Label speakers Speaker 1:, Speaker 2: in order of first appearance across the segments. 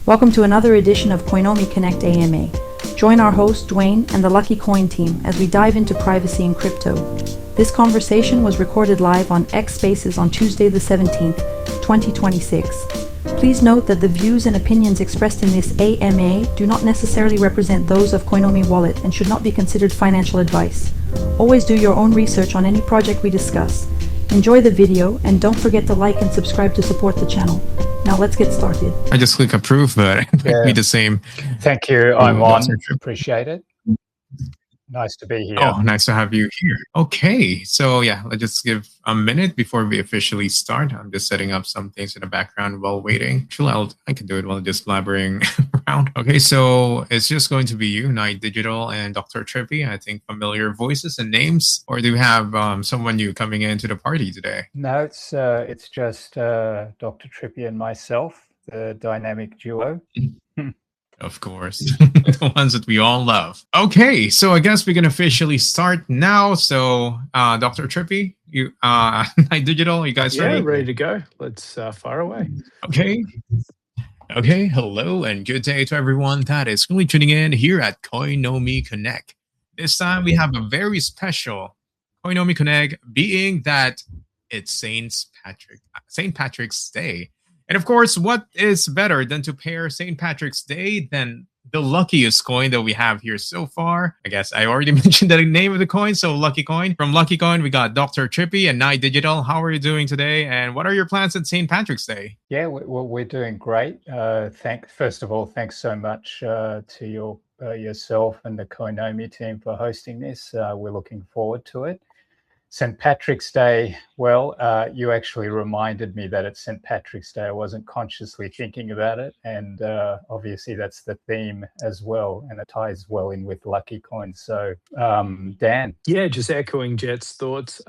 Speaker 1: Welcome to another edition of Coinomi Connect AMA. Join our host, Duane, and the LuckyCoin team as we dive into privacy and crypto. This conversation was recorded live on X Spaces on Tuesday the 17th, 2026. Please note that the views and opinions expressed in this AMA do not necessarily represent those of Coinomi Wallet and should not be considered financial advice. Always do your own research on any project we discuss. Enjoy the video and don't forget to like and subscribe to support the channel. Now let's get started.
Speaker 2: I just click approve, but it might be the same.
Speaker 3: Thank you. I'm on. Appreciate it. Nice to be here.
Speaker 2: Oh, nice to have you here. Okay, so yeah, let's just give a minute before we officially start. I'm just setting up some things in the background while waiting. Actually, I can do it while just blabbering around. Okay, so it's just going to be you, Night Digital, and Dr. Trippy. I think familiar voices and names. Or do you have someone new coming into the party today?
Speaker 3: No, it's just Dr. Trippy and myself, the dynamic duo.
Speaker 2: Of course, the ones that we all love. Okay, so I guess we can officially start now. So, Dr. Trippy, you, Night Digital, you guys ready?
Speaker 4: Yeah, ready to go. Let's fire away.
Speaker 2: Okay. Okay, hello and good day to everyone that is currently tuning in here at Coinomi Connect. This time we have a very special Coinomi Connect, being that it's St. Patrick's Day. And of course, what is better than to pair St. Patrick's Day than the luckiest coin that we have here so far? I guess I already mentioned the name of the coin, so LuckyCoin. From LuckyCoin, we got Dr. Trippy and Night Digital. How are you doing today? And what are your plans at St. Patrick's Day?
Speaker 3: Yeah, we're doing great. First of all, thanks so much to yourself and the Coinomi team for hosting this. We're looking forward to it. St. Patrick's Day, well, you actually reminded me that it's St. Patrick's Day. I wasn't consciously thinking about it. And obviously that's the theme as well. And it ties well in with LuckyCoin. So, Dan.
Speaker 4: Yeah, just echoing Jet's thoughts.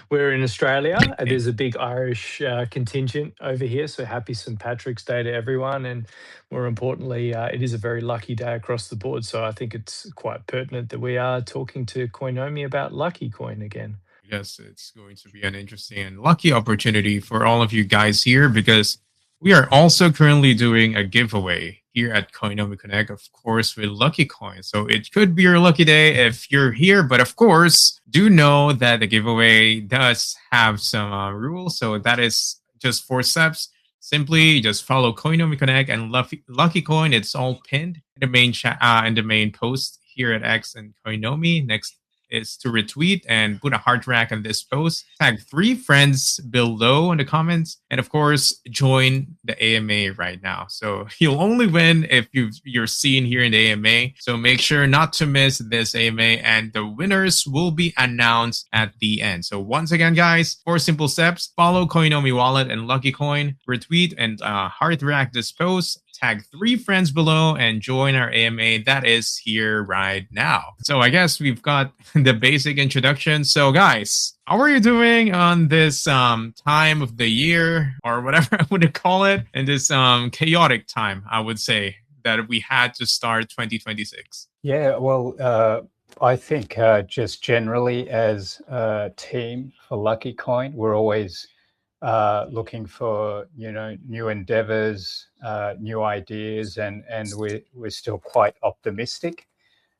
Speaker 4: We're in Australia. There's a big Irish contingent over here. So happy St. Patrick's Day to everyone. And more importantly, it is a very lucky day across the board. So I think it's quite pertinent that we are talking to Coinomi about LuckyCoin again.
Speaker 2: Yes, it's going to be an interesting and lucky opportunity for all of you guys here, because we are also currently doing a giveaway here at Coinomi Connect, of course, with LuckyCoin. So it could be your lucky day if you're here, but of course, do know that the giveaway does have some rules. So that is just 4 steps. Simply just follow Coinomi Connect and LuckyCoin. It's all pinned in the main in the main post here at X and Coinomi. Next is to retweet and put a heart rack on this post. Tag 3 friends below in the comments. And of course, join the AMA right now. So you'll only win if you're seen here in the AMA. So make sure not to miss this AMA, and the winners will be announced at the end. So once again, guys, 4 simple steps. Follow Coinomi Wallet and LuckyCoin. Retweet and heart rack this post. Tag 3 friends below and join our AMA that is here right now. So I guess we've got the basic introduction. So guys, how are you doing on this time of the year, or whatever I would call it, in this chaotic time, I would say, that we had to start 2026?
Speaker 3: Yeah, well, I think just generally as a team for LuckyCoin, we're always looking for new endeavors, new ideas, and we're still quite optimistic.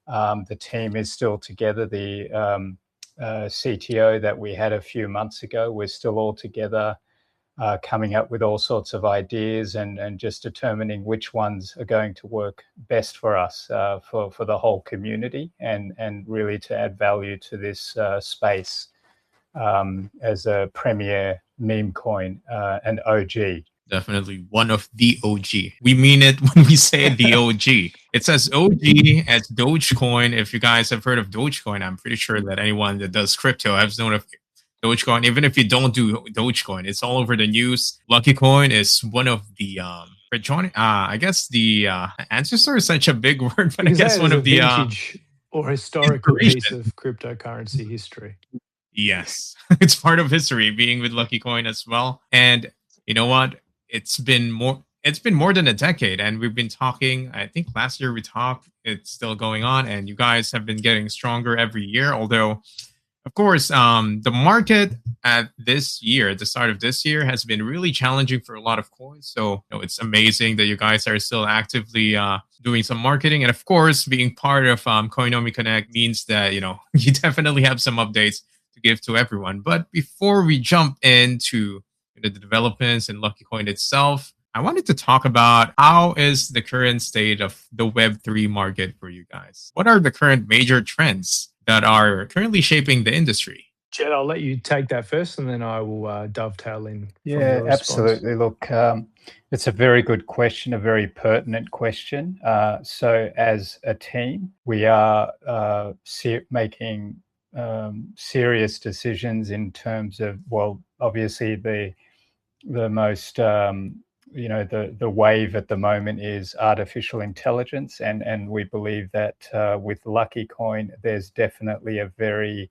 Speaker 3: The team is still together. The CTO that we had a few months ago, we're still all together, coming up with all sorts of ideas and just determining which ones are going to work best for us, for the whole community, and really to add value to this space as a premier meme coin, an OG.
Speaker 2: Definitely one of the OG. We mean it when we say the OG. It says OG as Dogecoin. If you guys have heard of Dogecoin, I'm pretty sure that anyone that does crypto has known of Dogecoin. Even if you don't do Dogecoin, it's all over the news. LuckyCoin is one of the I guess the ancestor is such a big word, but I guess one of the
Speaker 4: vintage or historical piece of cryptocurrency history.
Speaker 2: Yes, it's part of history, being with LuckyCoin as well. And you know what? It's been more than a decade, and we've been talking. I think last year we talked. It's still going on, and you guys have been getting stronger every year. Although Of course, the market at this year, at the start of this year, has been really challenging for a lot of coins. So, it's amazing that you guys are still actively doing some marketing. And of course, being part of Coinomi Connect means that, you definitely have some updates to give to everyone. But before we jump into the developments in LuckyCoin itself, I wanted to talk about how is the current state of the Web3 market for you guys? What are the current major trends that are currently shaping the industry?
Speaker 4: Jed, I'll let you take that first, and then I will dovetail in from
Speaker 3: Yeah,
Speaker 4: your response.
Speaker 3: absolutely. Look, it's a very good question, a very pertinent question. So, as a team, we are making serious decisions in terms of, well, obviously the most the wave at the moment is artificial intelligence, and we believe that with LuckyCoin there's definitely a very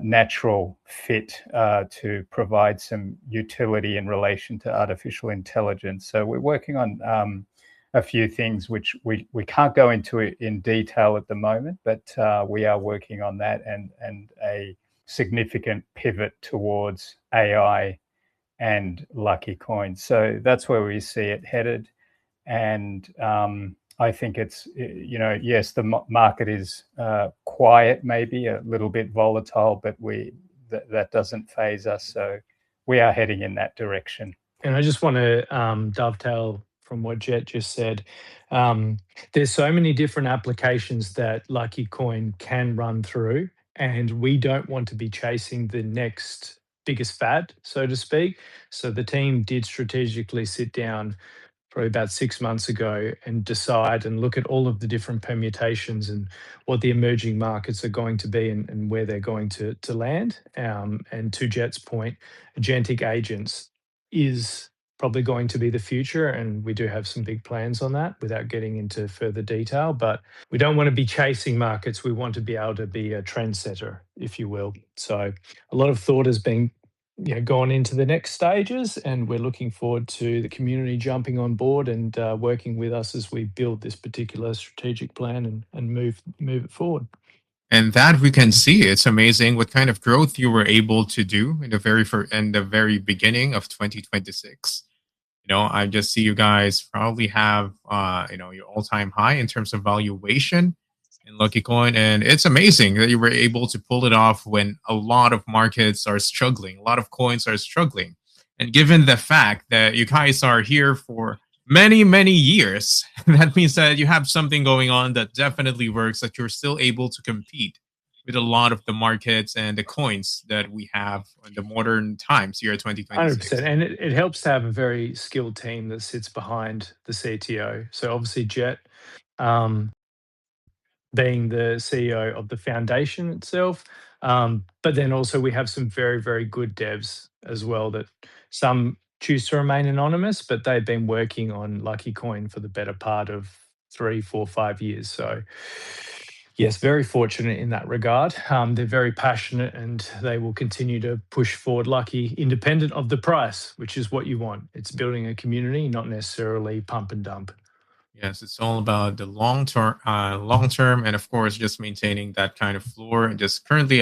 Speaker 3: natural fit to provide some utility in relation to artificial intelligence. So we're working on a few things which we can't go into it in detail at the moment, but we are working on that, and a significant pivot towards AI and LuckyCoin. So that's where we see it headed. And I think it's, yes, the market is quiet, maybe a little bit volatile, but that doesn't phase us. So we are heading in that direction.
Speaker 4: And I just want to dovetail from what Jet just said. There's so many different applications that LuckyCoin can run through, and we don't want to be chasing the next biggest fad, so to speak. So the team did strategically sit down probably about 6 months ago and decide and look at all of the different permutations and what the emerging markets are going to be, and where they're going to land. And to Jet's point, agentic agents is probably going to be the future, and we do have some big plans on that without getting into further detail. But we don't want to be chasing markets. We want to be able to be a trendsetter, if you will. So a lot of thought has been gone into the next stages, and we're looking forward to the community jumping on board and working with us as we build this particular strategic plan and move it forward.
Speaker 2: And that we can see, it's amazing what kind of growth you were able to do in the very beginning of 2026. I just see you guys probably have your all-time high in terms of valuation in LuckyCoin, and it's amazing that you were able to pull it off when a lot of markets are struggling, a lot of coins are struggling. And given the fact that you guys are here for many, many years, that means that you have something going on that definitely works, that you're still able to compete with a lot of the markets and the coins that we have in the modern times here at 2026.
Speaker 4: 100%. And it helps to have a very skilled team that sits behind the CTO. So obviously Jet, being the CEO of the foundation itself. But then also we have some very, very good devs as well, that some choose to remain anonymous, but they've been working on LuckyCoin for the better part of 3, 4, 5 years. So yes, very fortunate in that regard. They're very passionate, and they will continue to push forward Lucky independent of the price, which is what you want. It's building a community, not necessarily pump and dump.
Speaker 2: Yes, it's all about the long term, and of course, just maintaining that kind of floor, and just currently,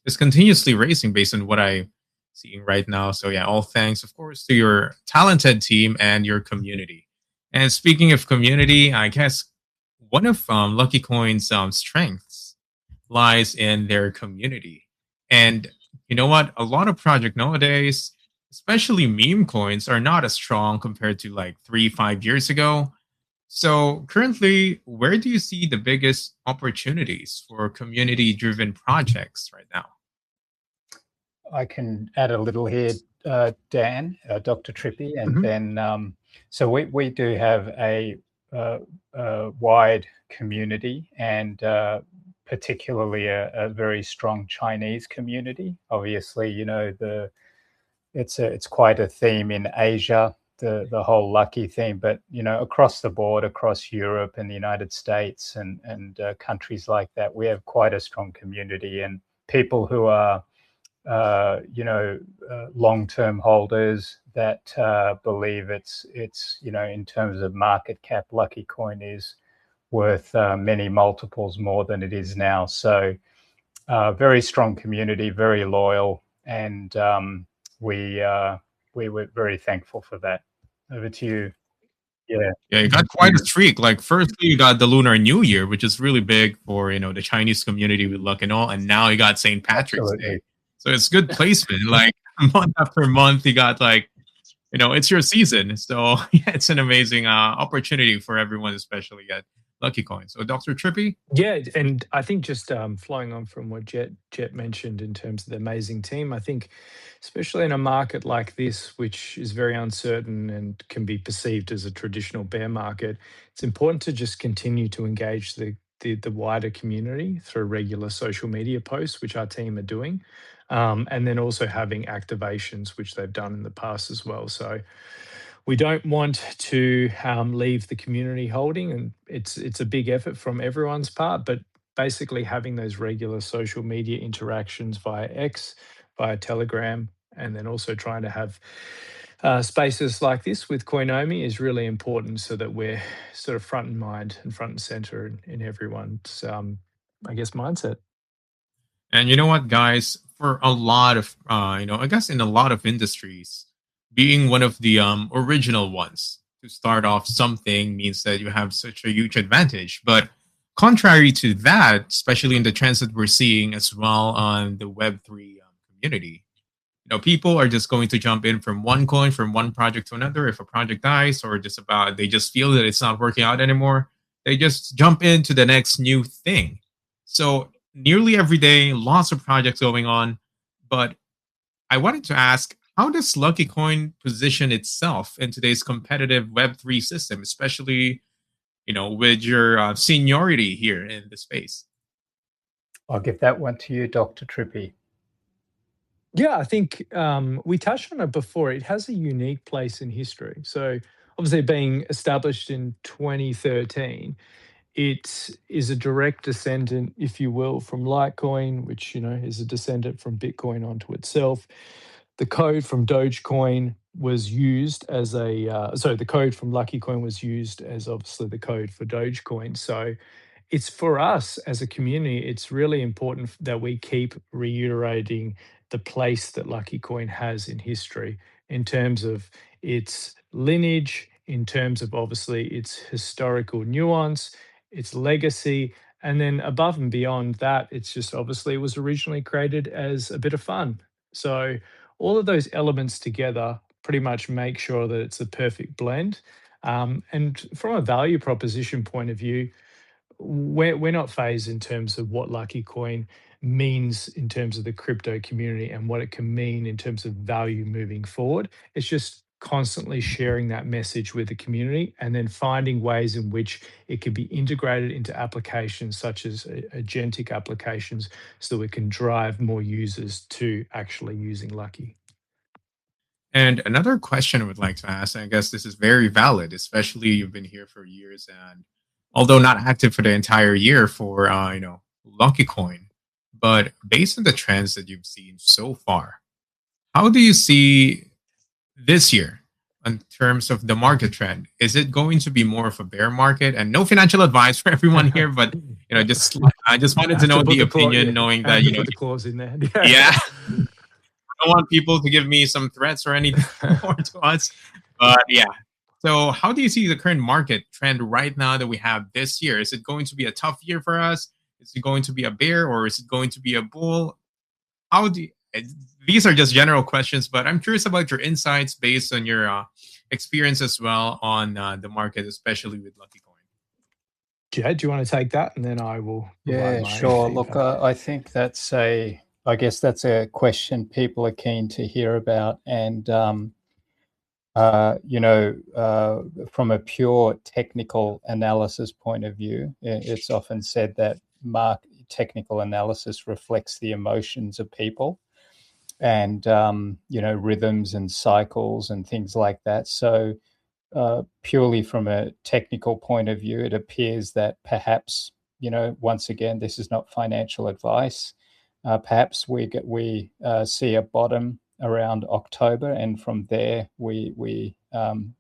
Speaker 2: just continuously racing based on what I'm seeing right now. So yeah, all thanks, of course, to your talented team and your community. And speaking of community, I guess one of LuckyCoin's strengths lies in their community. And you know what? A lot of project nowadays, especially meme coins, are not as strong compared to like 3, 5 years ago. So currently, where do you see the biggest opportunities for community-driven projects right now?
Speaker 3: I can add a little here, Dan, Dr. Trippy, and then so we do have a wide community, and particularly a very strong Chinese community. Obviously, it's quite a theme in Asia, the whole Lucky theme, but across the board, across Europe and the United States and countries like that, we have quite a strong community, and people who are long-term holders that believe it's in terms of market cap, LuckyCoin is worth many multiples more than it is now. So very strong community, very loyal, and we were very thankful for that. Over to you. Yeah,
Speaker 2: Yeah, you got quite a streak. Like, firstly, you got the Lunar New Year, which is really big for the Chinese community with luck and all, and now you got St. Patrick's
Speaker 3: absolutely.
Speaker 2: Day. So it's good placement. Like month after month, you got like it's your season. So yeah, it's an amazing opportunity for everyone, especially at Lucky Coin. So Dr. Trippy,
Speaker 4: Yeah, and I think just flowing on from what Jet mentioned in terms of the amazing team, I think especially in a market like this, which is very uncertain and can be perceived as a traditional bear market, it's important to just continue to engage the wider community through regular social media posts, which our team are doing, and then also having activations, which they've done in the past as well. So we don't want to leave the community holding, and it's a big effort from everyone's part. But basically, having those regular social media interactions via X, via Telegram, and then also trying to have spaces like this with Coinomi is really important, so that we're sort of front in mind and front and center in everyone's, I guess, mindset.
Speaker 2: and you know what, guys? For a lot of, I guess in a lot of industries, being one of the original ones to start off something means that you have such a huge advantage. But contrary to that, especially in the trends that we're seeing as well on the Web3 community, people are just going to jump in from one coin, from one project to another. If a project dies or just about they just feel that it's not working out anymore, they just jump into the next new thing. So nearly every day, lots of projects going on. But I wanted to ask, how does Lucky Coin position itself in today's competitive Web3 system, especially with your seniority here in the space?
Speaker 3: I'll give that one to you, Dr. Trippy.
Speaker 4: Yeah, I think we touched on it before. It has a unique place in history. So, obviously, being established in 2013, it is a direct descendant, if you will, from Litecoin, which is a descendant from Bitcoin onto itself. The code from Dogecoin was used as the code from LuckyCoin was used as obviously the code for Dogecoin. So it's for us as a community, it's really important that we keep reiterating the place that Lucky Coin has in history in terms of its lineage, in terms of obviously its historical nuance, its legacy, and then above and beyond that, it's just obviously it was originally created as a bit of fun. So all of those elements together pretty much make sure that it's a perfect blend. And from a value proposition point of view, we're not phased in terms of what Lucky Coin means in terms of the crypto community and what it can mean in terms of value moving forward. It's just constantly sharing that message with the community and then finding ways in which it can be integrated into applications such as agentic applications so we can drive more users to actually using Lucky.
Speaker 2: And another question I would like to ask, and I guess this is very valid, especially you've been here for years, and although not active for the entire year for Lucky Coin, but based on the trends that you've seen so far, how do you see this year in terms of the market trend? Is it going to be more of a bear market? And no financial advice for everyone here, but just I just wanted to know the opinion, knowing that
Speaker 4: put the clause in there.
Speaker 2: Yeah. I don't want people to give me some threats or anything more to us. But yeah. So how do you see the current market trend right now that we have this year? Is it going to be a tough year for us? Is it going to be a bear or is it going to be a bull? How do you, these are just general questions, but I'm curious about your insights based on your experience as well on the market, especially with Lucky Coin.
Speaker 4: Jed, do you want to take that, and then I will?
Speaker 3: Yeah, sure. Look, I think I guess that's a question people are keen to hear about, and from a pure technical analysis point of view, it's often said that technical analysis reflects the emotions of people, and rhythms and cycles and things like that. So purely from a technical point of view, it appears that perhaps, once again, this is not financial advice. Perhaps we see a bottom around October, and from there we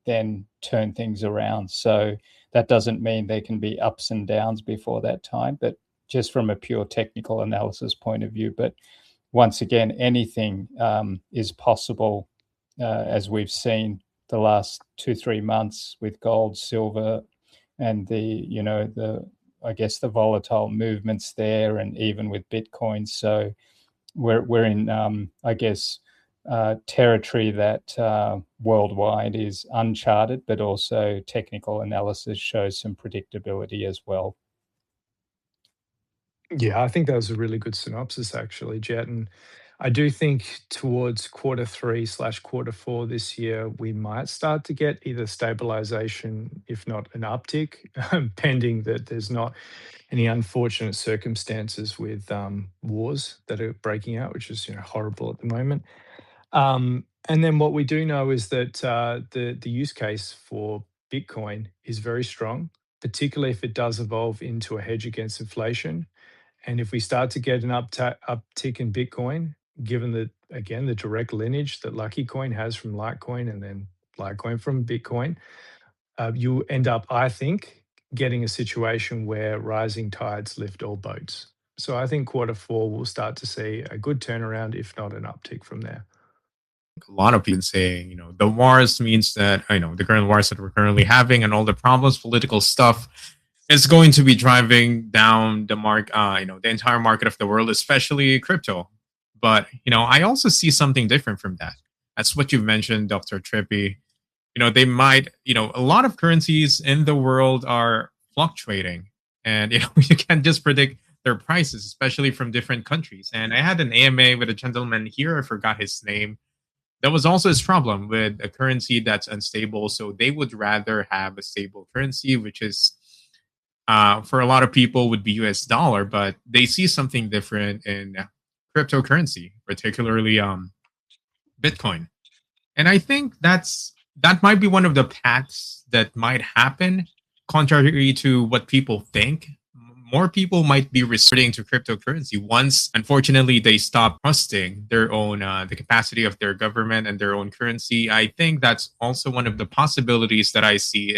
Speaker 3: then turn things around. So that doesn't mean there can be ups and downs before that time, but just from a pure technical analysis point of view. But once again, anything is possible, as we've seen the last 2-3 months with gold, silver, and the volatile movements there, and even with Bitcoin. So we're in territory that worldwide is uncharted, but also technical analysis shows some predictability as well.
Speaker 4: Yeah, I think that was a really good synopsis, actually, Jet. And I do think towards quarter 3/quarter 4 this year, we might start to get either stabilization, if not an uptick, pending that there's not any unfortunate circumstances with wars that are breaking out, which is horrible at the moment. And then what we do know is that the use case for Bitcoin is very strong, particularly if it does evolve into a hedge against inflation. And if we start to get an uptick in Bitcoin, given that, again, the direct lineage that LuckyCoin has from Litecoin and then Litecoin from Bitcoin, you end up, I think, getting a situation where rising tides lift all boats. So I think quarter 4 we'll start to see a good turnaround, if not an uptick from there.
Speaker 2: A lot of people saying, the wars means that, the current wars that we're currently having and all the problems, political stuff, is going to be driving down the the entire market of the world, especially crypto. But, I also see something different from that. That's what you've mentioned, Dr. Trippy. They might, a lot of currencies in the world are fluctuating, and, you can't just predict their prices, especially from different countries. And I had an AMA with a gentleman here, I forgot his name. That was also his problem with a currency that's unstable. So they would rather have a stable currency, which is, for a lot of people, would be US dollar, but they see something different in cryptocurrency, particularly Bitcoin. And I think that might be one of the paths that might happen, contrary to what people think. More people might be resorting to cryptocurrency once, unfortunately, they stop trusting their own, the capacity of their government and their own currency. I think that's also one of the possibilities that I see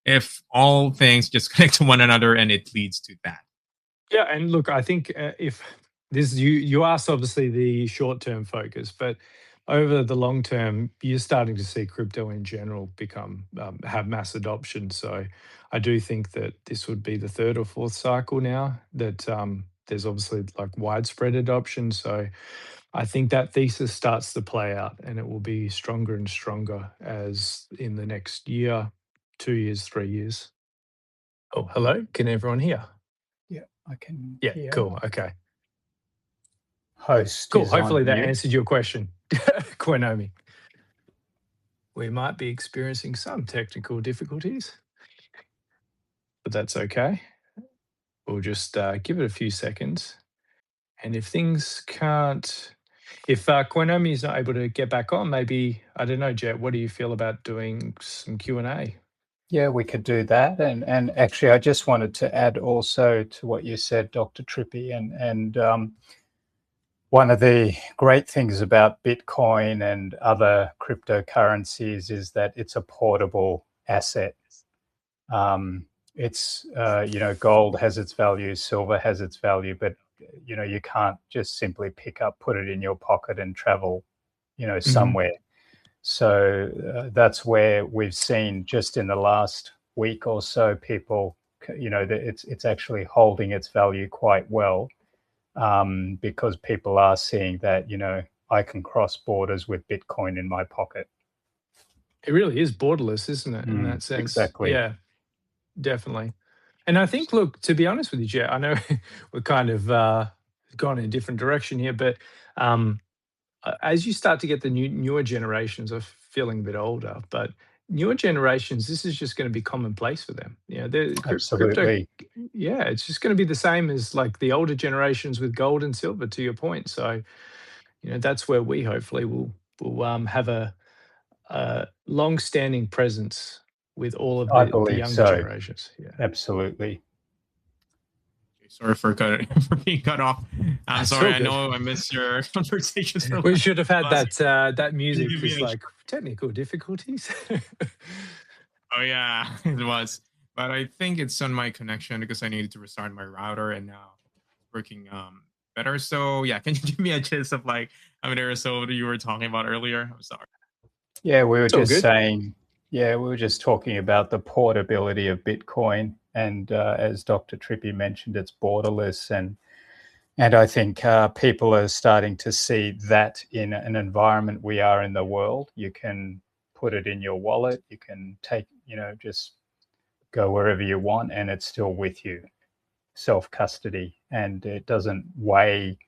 Speaker 2: if all things just connect to one another and it leads to that.
Speaker 4: Yeah, and look, I think if this you asked obviously the short-term focus, but over the long term, you're starting to see crypto in general become have mass adoption. So I do think that this would be the third or fourth cycle now that there's obviously like widespread adoption. So I think that thesis starts to play out, and it will be stronger and stronger as in the next year, 2 years, 3 years. Oh, hello. Can everyone hear?
Speaker 3: Yeah, I can.
Speaker 4: Yeah,
Speaker 3: hear.
Speaker 4: cool. Okay.
Speaker 3: Host.
Speaker 4: Cool.
Speaker 3: is
Speaker 4: Hopefully
Speaker 3: on
Speaker 4: that
Speaker 3: mute.
Speaker 4: answered your question, Coinomi. We might be experiencing some technical difficulties, but that's okay. We'll just give it a few seconds. And if things can't, if Coinomi is not able to get back on, maybe, I don't know, Jet, what do you feel about doing some Q&A?
Speaker 3: Yeah, we could do that. And actually, I just wanted to add also to what you said, Dr. Trippy, and one of the great things about Bitcoin and other cryptocurrencies is that it's a portable asset. It's gold has its value, silver has its value, but you can't just simply pick up, put it in your pocket, and travel, somewhere. So that's where we've seen just in the last week or so, people, that it's actually holding its value quite well. Because people are seeing that, I can cross borders with Bitcoin in my pocket.
Speaker 4: It really is borderless, isn't it, in that sense?
Speaker 3: Exactly.
Speaker 4: Yeah, definitely. And I think, look, to be honest with you, Jet, I know we're kind of gone in a different direction here, but as you start to get the newer generations of feeling a bit older, but newer generations, this is just going to be commonplace for them.
Speaker 3: Absolutely.
Speaker 4: Yeah, it's just going to be the same as like the older generations with gold and silver, to your point. So, that's where we hopefully will have a long-standing presence with all of
Speaker 3: I
Speaker 4: the
Speaker 3: believe
Speaker 4: younger
Speaker 3: so.
Speaker 4: generations. Yeah,
Speaker 3: Absolutely.
Speaker 2: Sorry for being cut off. I'm
Speaker 4: That's
Speaker 2: sorry.
Speaker 4: all
Speaker 2: I
Speaker 4: good.
Speaker 2: know I missed your conversations.
Speaker 4: We should have had
Speaker 2: last-
Speaker 4: that music, just
Speaker 2: Yeah.
Speaker 4: like technical difficulties.
Speaker 2: Oh yeah, it was. but I think it's on my connection because I needed to restart my router and now it's working better. So yeah, can you give me a gist of like how many or so you were talking about earlier? I'm sorry.
Speaker 3: Yeah, we were
Speaker 4: It's all
Speaker 3: just
Speaker 4: good.
Speaker 3: saying, yeah, we were just talking about the portability of Bitcoin. And as Dr. Trippy mentioned, it's borderless. And I think people are starting to see that in an environment we are in the world. You can put it in your wallet, you can take, just go wherever you want, and it's still with you, self custody. And it doesn't weigh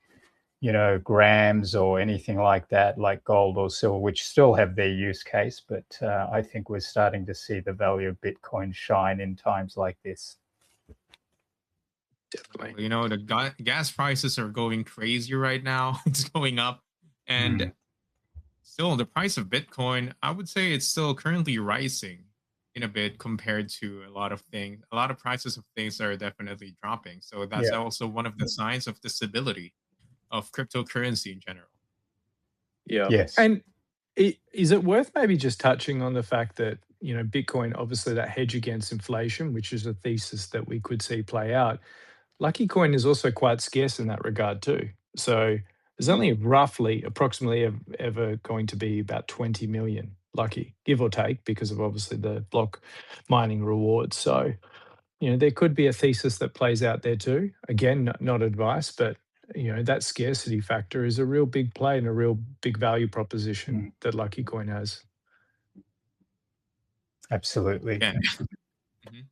Speaker 3: grams or anything like that, like gold or silver, which still have their use case. But I think we're starting to see the value of Bitcoin shine in times like this.
Speaker 4: Definitely.
Speaker 2: You know, the gas prices are going crazy right now. It's going up. And
Speaker 3: Mm.
Speaker 2: still, the price of Bitcoin, I would say it's still currently rising in a bit compared to a lot of things. A lot of prices of things are definitely dropping. So that's
Speaker 3: Yeah.
Speaker 2: also one of the signs of the stability of cryptocurrency in general.
Speaker 4: Yeah.
Speaker 3: Yes.
Speaker 4: And is it worth maybe just touching on the fact that, Bitcoin, obviously that hedge against inflation, which is a thesis that we could see play out. Lucky Coin is also quite scarce in that regard too. So there's only roughly, approximately ever going to be about 20 million Lucky, give or take, because of obviously the block mining rewards. So, there could be a thesis that plays out there too. Again, not advice, but that scarcity factor is a real big play and a real big value proposition
Speaker 3: Mm.
Speaker 4: that Lucky Coin has.
Speaker 3: Absolutely.
Speaker 2: Yeah. Mhm.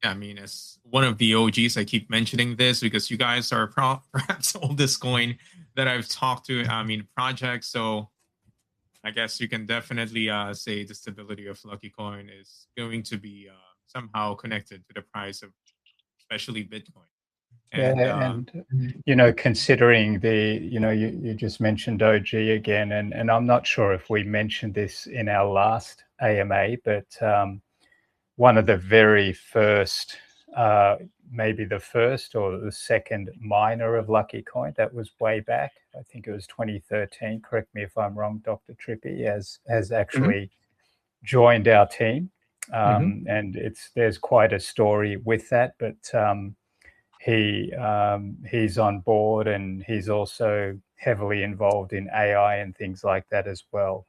Speaker 2: Yeah, I mean, as one of the OGs, I keep mentioning this because you guys are perhaps the oldest coin that I've talked to. I mean, projects. So I guess you can definitely say the stability of Lucky Coin is going to be somehow connected to the price of especially Bitcoin.
Speaker 3: Yeah,
Speaker 2: And
Speaker 3: and considering you just mentioned OG again, and I'm not sure if we mentioned this in our last AMA, but one of the very first, maybe the first or the second miner of Lucky Coin, that was way back. I think it was 2013. Correct me if I'm wrong, Dr. Trippy, has
Speaker 4: Mhm,
Speaker 3: actually joined our team,
Speaker 4: mhm.
Speaker 3: and there's quite a story with that, but. He's on board, and he's also heavily involved in AI and things like that as well.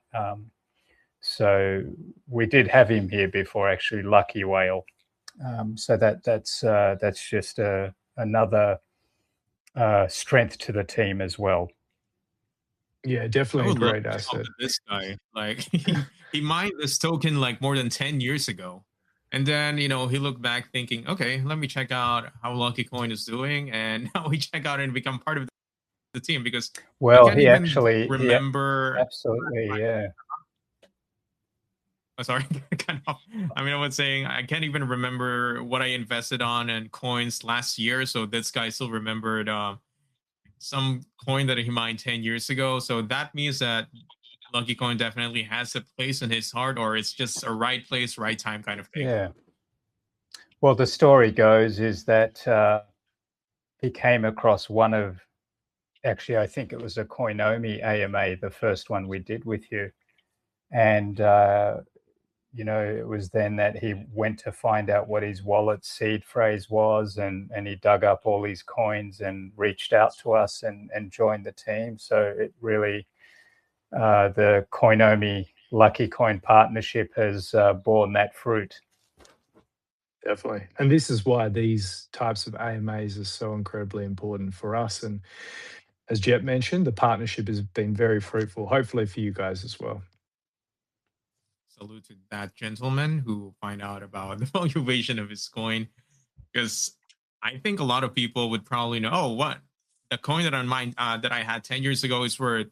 Speaker 3: So we did have him here before, actually, Lucky Whale. So that's just another strength to the team as well.
Speaker 4: Yeah,
Speaker 2: I
Speaker 4: definitely a
Speaker 2: would love
Speaker 4: great
Speaker 2: to talk
Speaker 4: asset.
Speaker 2: to this guy. Like he mined this token like more than 10 years ago. And then, he looked back thinking, okay, let me check out how Lucky Coin is doing. And now we check out and become part of the team because I
Speaker 3: Well,
Speaker 2: can't even
Speaker 3: he
Speaker 2: remember.
Speaker 3: absolutely, yeah.
Speaker 2: Oh, sorry, kind of. I mean, I was saying I can't even remember what I invested on and coins last year. So this guy still remembered some coin that he mined 10 years ago. So that means that Lucky Coin definitely has a place in his heart, or it's just a right place, right time kind of thing.
Speaker 3: Yeah. Well, the story goes is that he came across one of, actually, I think it was a Coinomi AMA, the first one we did with you. And, it was then that he went to find out what his wallet seed phrase was, and he dug up all these coins and reached out to us and joined the team. So it really, the Coinomi Lucky Coin partnership has borne that fruit.
Speaker 4: Definitely. And this is why these types of AMAs are so incredibly important for us. And as Jet mentioned, the partnership has been very fruitful, hopefully for you guys as well.
Speaker 2: Salute to that gentleman who find out about the valuation of his coin, because I think a lot of people would probably know, oh, what the coin that on mine that I had 10 years ago is worth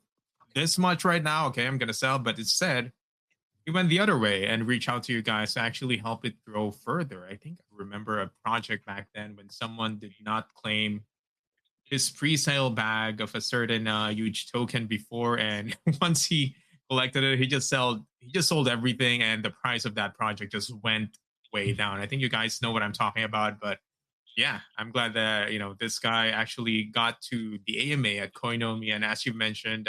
Speaker 2: this much right now. Okay, I'm gonna sell, but instead we went the other way and reach out to you guys to actually help it grow further. I think I remember a project back then when someone did not claim his pre-sale bag of a certain huge token before, and once he collected it, he just sold everything, and the price of that project just went way down. I think you guys know what I'm talking about, but yeah, I'm glad that this guy actually got to the AMA at Coinomi, and as you mentioned,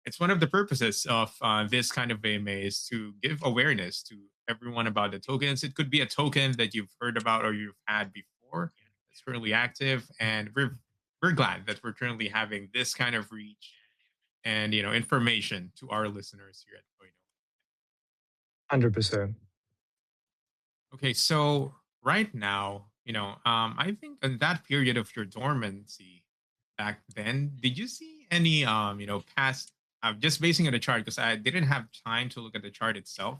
Speaker 2: it's one of the purposes of this kind of AMA is to give awareness to everyone about the tokens. It could be a token that you've heard about or you've had before that's currently active, and we're glad that we're currently having this kind of reach and information to our listeners here at Koino.
Speaker 4: 100%.
Speaker 2: Okay, so right now, I think in that period of your dormancy back then, did you see any, past? Just basing on the chart because I didn't have time to look at the chart itself.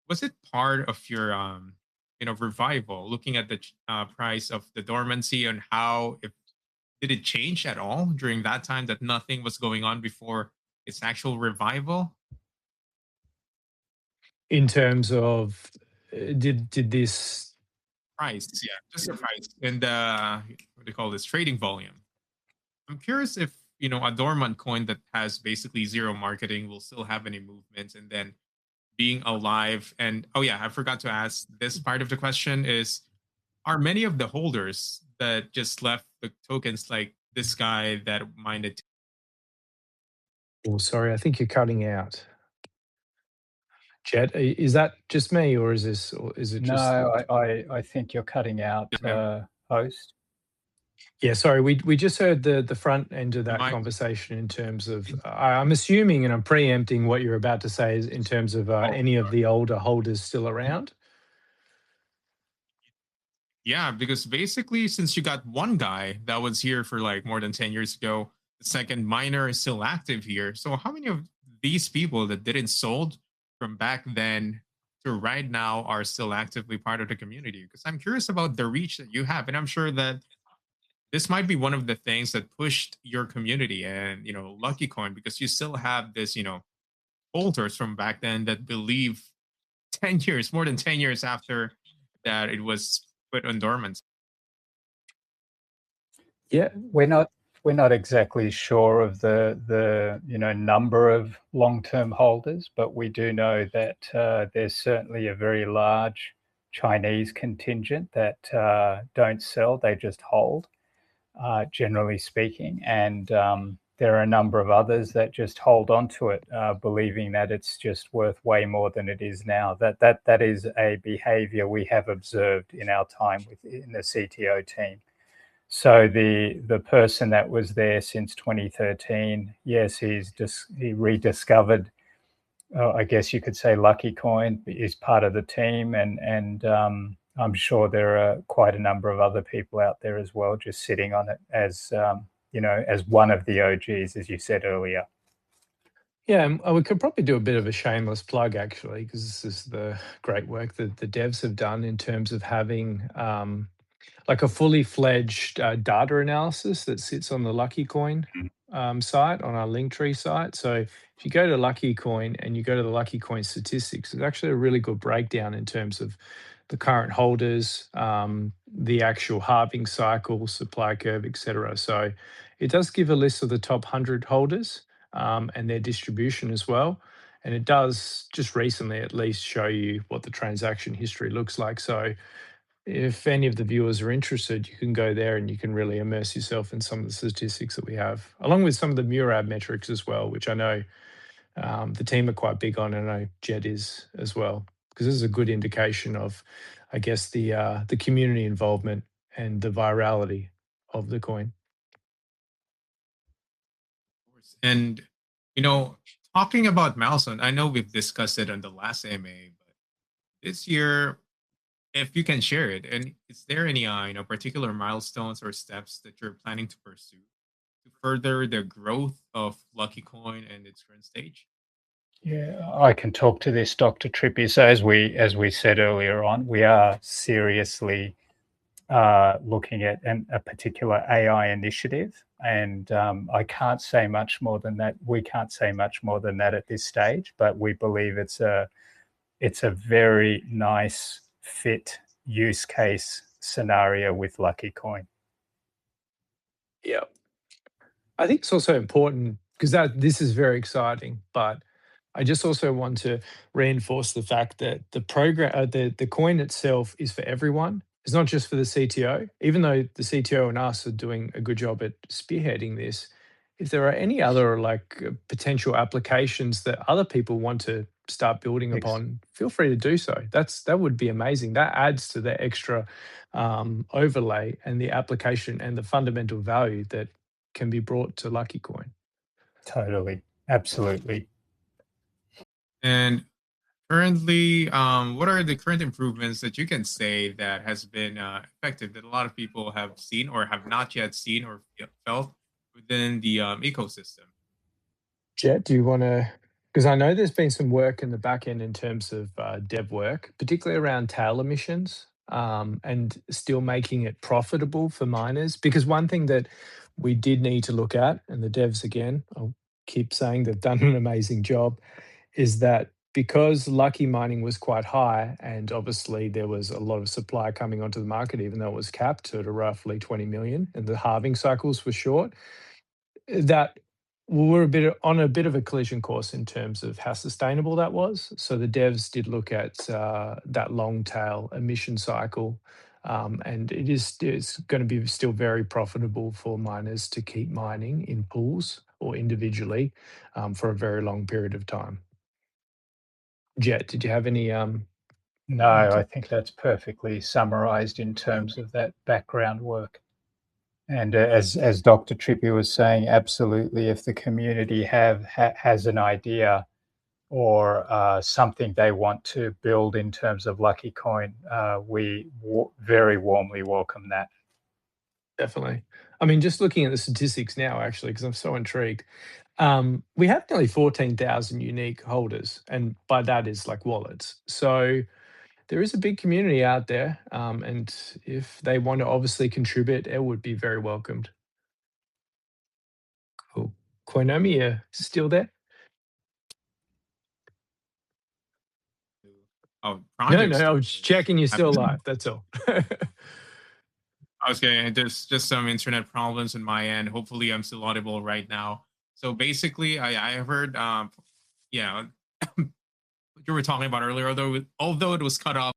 Speaker 2: Was it part of your, revival? Looking at the price of the dormancy and how if did it change at all during that time that nothing was going on before its actual revival?
Speaker 4: In terms of, did this
Speaker 2: Price, yeah, just the price and the what do you call this trading volume. I'm curious if a dormant coin that has basically zero marketing will still have any movements, and then being alive. And oh yeah, I forgot to ask this part of the question is: are many of the holders that just left the tokens like this guy that minded?
Speaker 4: Oh, sorry, I think you're cutting out. Jet, is that just me, or is it just
Speaker 3: No,
Speaker 4: the...
Speaker 3: I think you're cutting out, host.
Speaker 4: Yeah, sorry, we just heard the front end of
Speaker 2: Am
Speaker 4: that
Speaker 2: I?
Speaker 4: conversation in terms of, I'm assuming, and I'm preempting what you're about to say, is in terms of
Speaker 2: Oh,
Speaker 4: any of the older holders still around?
Speaker 2: yeah, because basically, since you got one guy that was here for like more than 10 years ago, the second miner is still active here. So, how many of these people that didn't sold from back then to right now are still actively part of the community? Because I'm curious about the reach that you have. And I'm sure that this might be one of the things that pushed your community and, Lucky Coin, because you still have this, holders from back then that believe 10 years, more than 10 years after that it was put on dormant.
Speaker 4: Yeah.
Speaker 3: We're not exactly sure of the number of long-term holders, but we do know that there's certainly a very large Chinese contingent that don't sell; they just hold, generally speaking, and there are a number of others that just hold on to it, believing that it's just worth way more than it is now. That is a behavior we have observed in our time in the CTO team. So the person that was there since 2013, yes, he rediscovered. I guess you could say LuckyCoin is part of the team, and I'm sure there are quite a number of other people out there as well, just sitting on it as as one of the OGs, as you said earlier.
Speaker 4: Yeah, we could probably do a bit of a shameless plug, actually, because this is the great work that the devs have done in terms of having like a fully fledged data analysis that sits on the LuckyCoin site, on our Linktree site. So if you go to LuckyCoin and you go to the LuckyCoin statistics, there's actually a really good breakdown in terms of the current holders, the actual halving cycle, supply curve, etc. So it does give a list of the top 100 holders and their distribution as well. And it does just recently at least show you what the transaction history looks like. So if any of the viewers are interested, you can go there and you can really immerse yourself in some of the statistics that we have, along with some of the Murab metrics as well, which I know the team are quite big on, and I know Jed is as well, because this is a good indication of, I guess, the community involvement and the virality of the coin.
Speaker 2: And you know, talking about milestone, I know we've discussed it on the last AMA, but this year, if you can share it, and is there any particular milestones or steps that you're planning to pursue to further the growth of Lucky Coin and its current stage?
Speaker 3: Yeah, I can talk to this, Dr. Trippy. So as we said earlier on, we are seriously looking at a particular AI initiative, and I can't say much more than that. We can't say much more than that at this stage, but we believe it's a very nice fit use case scenario with Lucky Coin.
Speaker 4: Yeah. I think it's also important because that this is very exciting, but I just also want to reinforce the fact that the program, the coin itself is for everyone. It's not just for the CTO, even though the CTO and us are doing a good job at spearheading this. if there are any other potential applications that other people want to start building
Speaker 3: Ex-
Speaker 4: upon, feel free to do so. That would be amazing. That adds to the extra overlay and the application and the fundamental value that can be brought to LuckyCoin.
Speaker 3: Totally. Absolutely.
Speaker 2: And currently, what are the current improvements that you can say that has been effective that a lot of people have seen or have not yet seen or felt within the ecosystem?
Speaker 4: Jet, do you want to? Because I know there's been some work in the back end in terms of dev work, particularly around tail emissions, and still making it profitable for miners. Because one thing that we did need to look at, and the devs again, I'll keep saying they've done an amazing job, is that because Lucky mining was quite high, and obviously there was a lot of supply coming onto the market, even though it was capped at roughly 20 million, and the halving cycles were short, that we're on a bit of a collision course in terms of how sustainable that was. So the devs did look at that long tail emission cycle, and it's going to be still very profitable for miners to keep mining in pools or individually for a very long period of time. Jet, did you have any?
Speaker 3: No, I think that's perfectly summarized in terms of that background work. And as Dr. Trippy was saying, absolutely, if the community has an idea or something they want to build in terms of LuckyCoin, we very warmly welcome that.
Speaker 4: Definitely. I mean, just looking at the statistics now, actually, because I'm so intrigued, we have nearly 14,000 unique holders, and by that is like wallets. So there is a big community out there, and if they want to obviously contribute, it would be very welcomed. Cool. Coinomi, you still there?
Speaker 2: Oh,
Speaker 4: No,
Speaker 2: project
Speaker 4: I was
Speaker 2: stories.
Speaker 4: checking you're still alive. That's all.
Speaker 2: Okay, there's just some internet problems on my end. Hopefully, I'm still audible right now. So basically, I heard, yeah, what you were talking about earlier, although it was cut off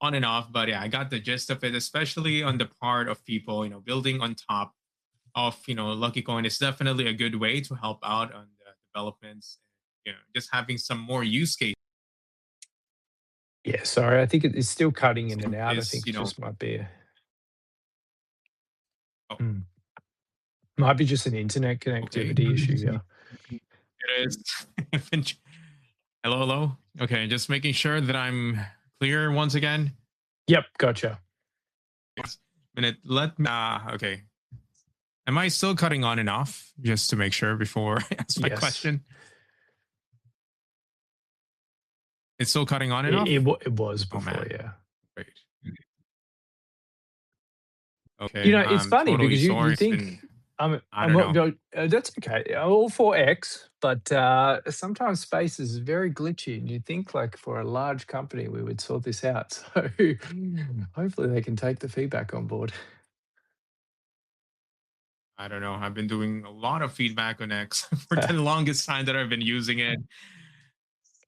Speaker 2: on and off, but yeah, I got the gist of it, especially on the part of people, building on top of, LuckyCoin is definitely a good way to help out on the developments, just having some more use cases.
Speaker 4: Yeah, sorry. I think it's still cutting in and out. I
Speaker 2: Is,
Speaker 4: think it just might be
Speaker 2: oh,
Speaker 4: might be just an internet
Speaker 2: okay.
Speaker 4: connectivity issue. Yeah.
Speaker 2: It is. Hello. Okay, just making sure that I'm clear once again.
Speaker 4: Yep, gotcha.
Speaker 2: Minute. Okay. Am I still cutting on and off? Just to make sure before I ask my question. It's still cutting on and off?
Speaker 4: It was before, yeah.
Speaker 2: Great. Okay.
Speaker 4: It's funny
Speaker 2: totally
Speaker 4: because you think
Speaker 2: I don't know.
Speaker 4: That's okay. All for X, but sometimes space is very glitchy, and you think like for a large company we would sort this out. So hopefully they can take the feedback on board.
Speaker 2: I don't know. I've been doing a lot of feedback on X for the longest time that I've been using it.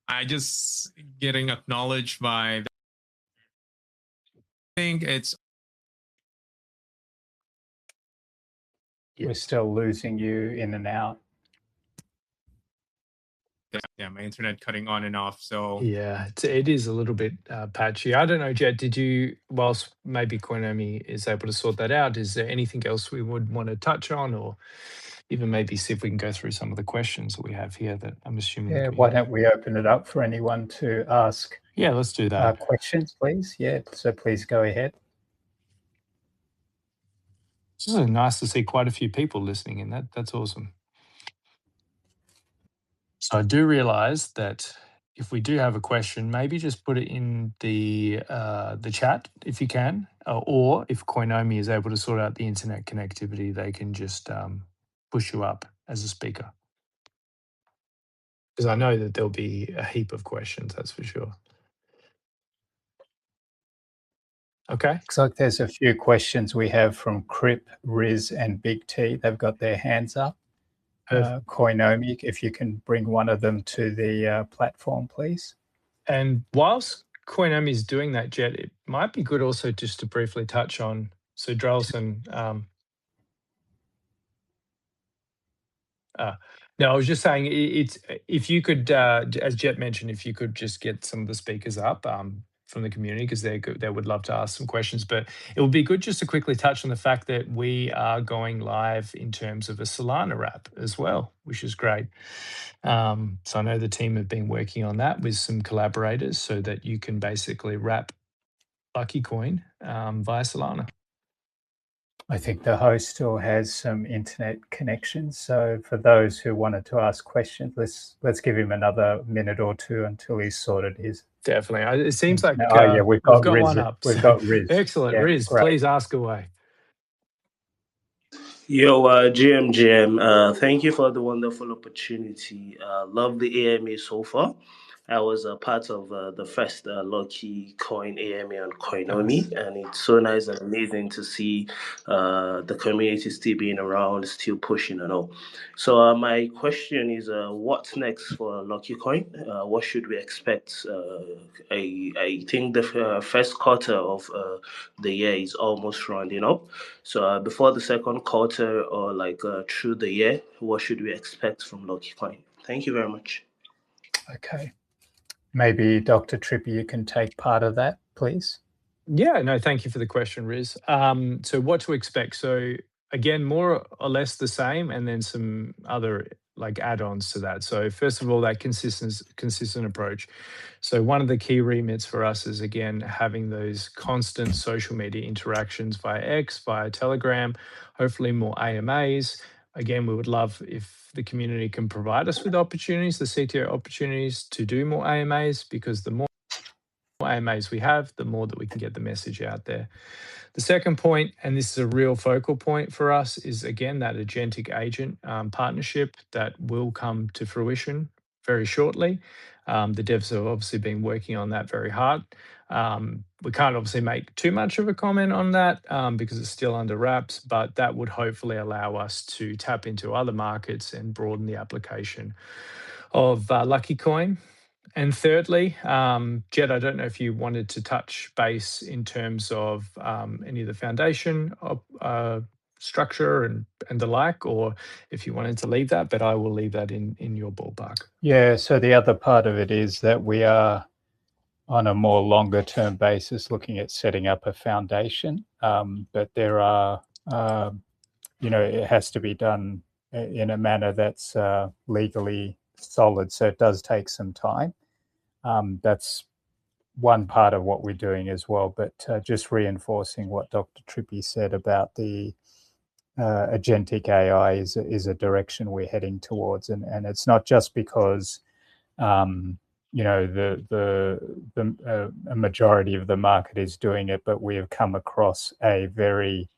Speaker 2: I just getting acknowledged by. I think it's.
Speaker 3: We're still losing you in and out.
Speaker 2: Yeah, my internet cutting on and off. So
Speaker 4: yeah, it is a little bit patchy. I don't know, Jet. Did you? Whilst maybe Coinomi is able to sort that out, is there anything else we would want to touch on, or even maybe see if we can go through some of the questions that we have here that I'm assuming.
Speaker 3: Yeah, why don't we open it up for anyone to ask?
Speaker 4: Yeah, let's do that.
Speaker 3: Questions, please. Yeah, so please go ahead.
Speaker 4: This is nice to see quite a few people listening in. That's awesome. So I do realize that if we do have a question, maybe just put it in the chat if you can, or if Coinomi is able to sort out the internet connectivity, they can just push you up as a speaker. Because I know that there'll be a heap of questions, that's for sure. Okay.
Speaker 3: Looks like there's a few questions we have from Crip, Riz, and Big T. They've got their hands up. Coinomi, if you can bring one of them to the platform, please.
Speaker 4: And whilst Coinomi is doing that, Jet, it might be good also just to briefly touch on. So Drelson, No, I was just saying it's if you could, as Jet mentioned, if you could just get some of the speakers up from the community because they would love to ask some questions. But it would be good just to quickly touch on the fact that we are going live in terms of a Solana wrap as well, which is great. So I know the team have been working on that with some collaborators so that you can basically wrap LuckyCoin via Solana.
Speaker 3: I think the host still has some internet connections. So for those who wanted to ask questions, let's give him another minute or two until he's sorted his.
Speaker 4: Definitely. It seems like
Speaker 3: yeah, we've got Riz.
Speaker 4: one up.
Speaker 3: We've got Riz.
Speaker 4: Excellent.
Speaker 3: Yeah,
Speaker 4: Riz,
Speaker 3: great.
Speaker 4: please ask away.
Speaker 5: Yo, GM, thank you for the wonderful opportunity. Love the AMA so far. I was a part of the first LuckyCoin AMA on Coinomi, and it's so nice and amazing to see the community still being around, still pushing and all. So my question is, what's next for LuckyCoin? What should we expect? I think the first quarter of the year is almost rounding up. So before the second quarter or through the year, what should we expect from LuckyCoin? Thank you very much.
Speaker 3: Okay. Maybe Dr. Trippy, you can take part of that, please.
Speaker 4: Yeah, no, thank you for the question, Riz. So what to expect? So again, more or less the same, and then some other add-ons to that. So first of all, that consistent approach. So one of the key remits for us is, again, having those constant social media interactions via X, via Telegram, hopefully more AMAs. Again, we would love if the community can provide us with opportunities, the CTO opportunities to do more AMAs, because the more AMAs we have, the more that we can get the message out there. The second point, and this is a real focal point for us, is again that agentic agent partnership that will come to fruition very shortly. The devs have obviously been working on that very hard. We can't obviously make too much of a comment on that because it's still under wraps, but that would hopefully allow us to tap into other markets and broaden the application of LuckyCoin. And thirdly, Jed, I don't know if you wanted to touch base in terms of any of the foundation structure and the like, or if you wanted to leave that, but I will leave that in your ballpark.
Speaker 3: Yeah, so the other part of it is that we are on a more longer term basis looking at setting up a foundation, but there are, it has to be done in a manner that's legally solid, so it does take some time. That's one part of what we're doing as well, but just reinforcing what Dr. Trippy said about the agentic AI is a direction we're heading towards, and it's not just because a majority of the market is doing it, but we have come across a very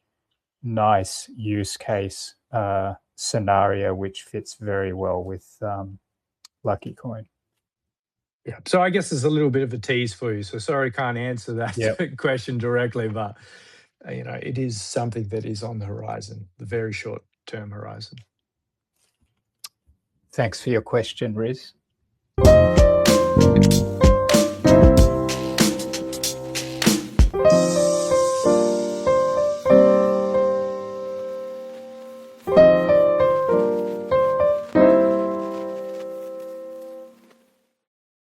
Speaker 3: nice use case scenario which fits very well with LuckyCoin.
Speaker 4: Yeah. So I guess there's a little bit of a tease for you. So sorry, can't answer that question directly, but it is something that is on the horizon, the very short-term horizon.
Speaker 3: Thanks for your question, Riz.